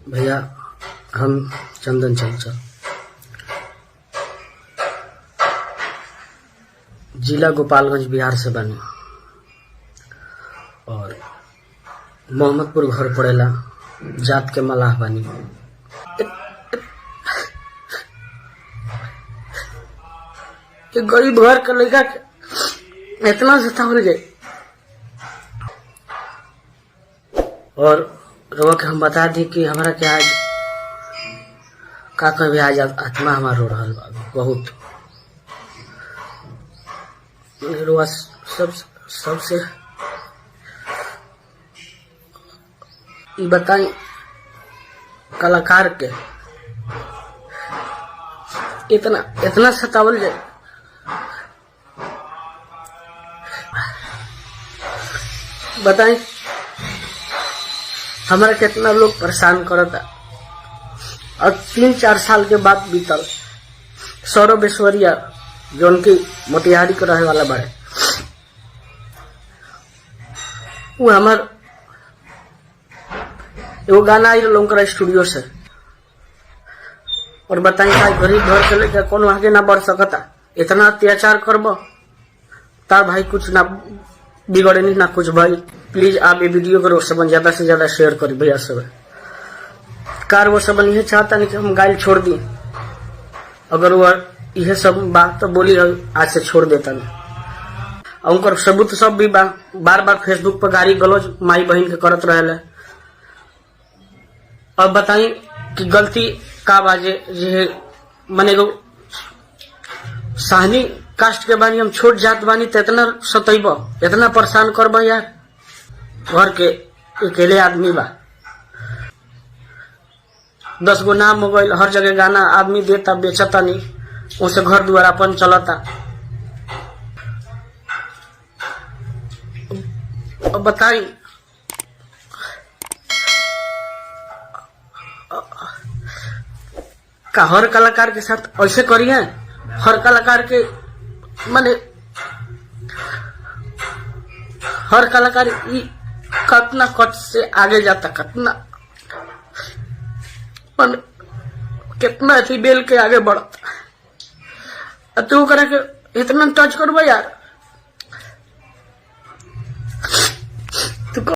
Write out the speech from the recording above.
भैया हम चंदन चंचल जिला गोपालगंज बिहार से बने और मोहम्मदपुर घर पड़ेला, जात के मलाह बनी। गरीब घर के लड़का के इतना सतावल गए और रोक के हम बता दी कि हमारा क्या आज का कभी आज आत्मा हमारा रो रहा बहुत रोआ सबसे बताई कलाकार के इतना सतावल जाए। बताएं हमारा कितना लोग परेशान करता और 3-4 साल के बाद बीतल। सौरभ ऐश्वर्या जो उनकी मोतिहारी के रहे वाला बड़े वो हमार एगो गाना आई लोग स्टूडियो से और बताई गरीब घर के लेकर कौन आगे ना बढ़ सकता। इतना अत्याचार करब तार भाई कुछ ना बिगड़े नहीं ना कुछ भाई। प्लीज आप ये वीडियो को सबन ज्यादा से ज्यादा शेयर करी भैया सब कार वो सबन यह चाहता नहीं कि हम गाइल छोड़ दी। अगर वो यह सब बात तो बोली आज से छोड़ देता नहीं। उनकर सबूत सब भी बार बार फेसबुक पर गाली गलौज माई बहन के करत रहे। अब बताई कि गलती का बाजे जे मने गो साहनी कास्ट के बानी हम छोट जात बानी तो इतना सतैब इतना परेशान करब यार। घर के अकेले आदमी बा 10 गो नाम हो गई, हर जगह गाना आदमी देता बेचता नहीं उसे घर द्वार अपन चलता। अब बताई का हर कलाकार के साथ ऐसे करिए। हर कलाकार के माने हर कलाकार कतना कट से आगे जाता कतना कितना बेल के आगे बढ़ता। तू करे के इतना टच करबो यार।